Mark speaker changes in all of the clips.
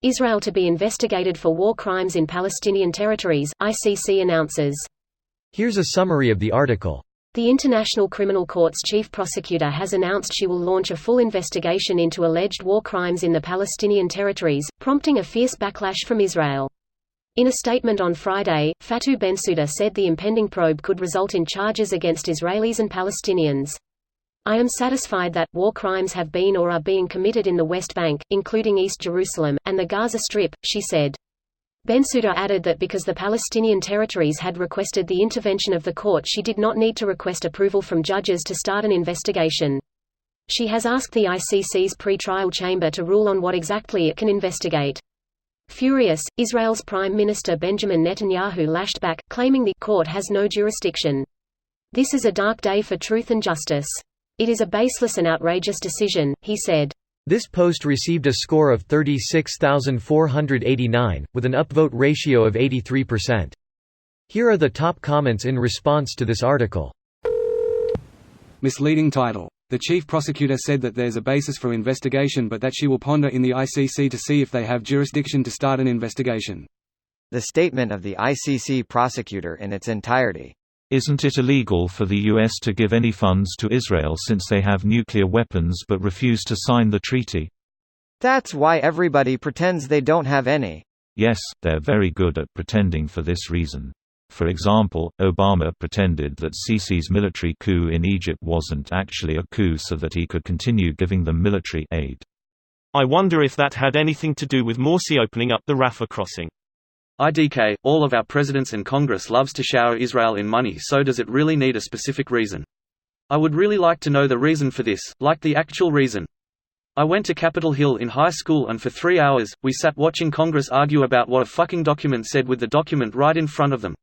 Speaker 1: Israel to be investigated for war crimes in Palestinian Territories, ICC announces.
Speaker 2: Here's a summary of the article.
Speaker 1: The International Criminal Court's chief prosecutor has announced she will launch a full investigation into alleged war crimes in the Palestinian Territories, prompting a fierce backlash from Israel. In a statement on Friday, Fatou Bensouda said the impending probe could result in charges against Israelis and Palestinians. I am satisfied that war crimes have been or are being committed in the West Bank, including East Jerusalem, and the Gaza Strip, she said. Bensouda added that because the Palestinian Territories had requested the intervention of the court, she did not need to request approval from judges to start an investigation. She has asked the ICC's pre-trial chamber to rule on what exactly it can investigate. Furious, Israel's Prime Minister Benjamin Netanyahu lashed back, claiming the court has no jurisdiction. This is a dark day for truth and justice. It is a baseless and outrageous decision, he said.
Speaker 2: This post received a score of 36,489, with an upvote ratio of 83%. Here are the top comments in response to this article.
Speaker 3: Misleading title. The chief prosecutor said that there's a basis for investigation but that she will ponder in the ICC to see if they have jurisdiction to start an investigation.
Speaker 4: The statement of the ICC prosecutor in its entirety.
Speaker 5: Isn't it illegal for the US to give any funds to Israel since they have nuclear weapons but refuse to sign the treaty?
Speaker 4: That's why everybody pretends they don't have any.
Speaker 5: Yes, they're very good at pretending for this reason. For example, Obama pretended that Sisi's military coup in Egypt wasn't actually a coup so that he could continue giving them military aid.
Speaker 6: I wonder if that had anything to do with Morsi opening up the Rafah crossing.
Speaker 7: IDK, all of our presidents and Congress loves to shower Israel in money, so does it really need a specific reason? I would really like to know the reason for this, like the actual reason. I went to Capitol Hill in high school and for 3 hours, we sat watching Congress argue about what a fucking document said with the document right in front of them.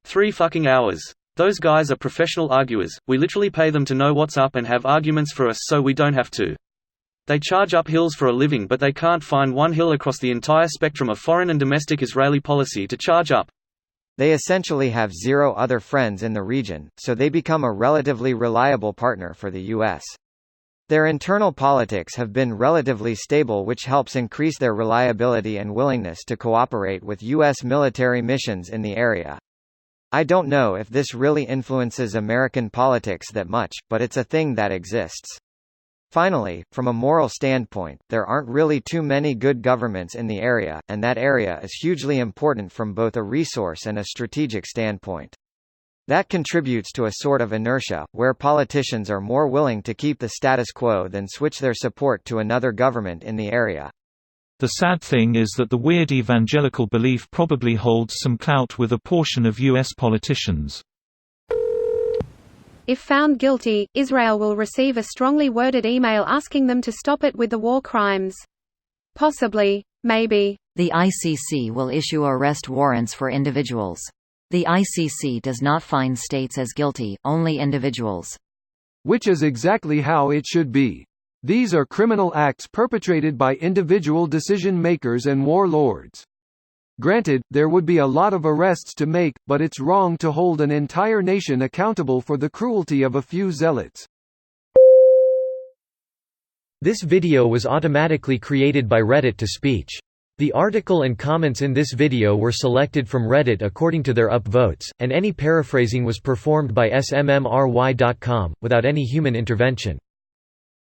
Speaker 7: 3 fucking hours. Those guys are professional arguers, we literally pay them to know what's up and have arguments for us so we don't have to. They charge up hills for a living but they can't find one hill across the entire spectrum of foreign and domestic Israeli policy to charge up.
Speaker 4: They essentially have zero other friends in the region, so they become a relatively reliable partner for the U.S. Their internal politics have been relatively stable, which helps increase their reliability and willingness to cooperate with U.S. military missions in the area. I don't know if this really influences American politics that much, but it's a thing that exists. Finally, from a moral standpoint, there aren't really too many good governments in the area, and that area is hugely important from both a resource and a strategic standpoint. That contributes to a sort of inertia, where politicians are more willing to keep the status quo than switch their support to another government in the area.
Speaker 5: The sad thing is that the weird evangelical belief probably holds some clout with a portion of U.S. politicians.
Speaker 8: If found guilty, Israel will receive a strongly worded email asking them to stop it with the war crimes. Possibly. Maybe.
Speaker 9: The ICC will issue arrest warrants for individuals. The ICC does not find states as guilty, only individuals.
Speaker 10: Which is exactly how it should be. These are criminal acts perpetrated by individual decision-makers and warlords. Granted, there would be a lot of arrests to make, but it's wrong to hold an entire nation accountable for the cruelty of a few zealots.
Speaker 2: This video was automatically created by Reddit to speech. The article and comments in this video were selected from Reddit according to their upvotes, and any paraphrasing was performed by smmry.com, without any human intervention.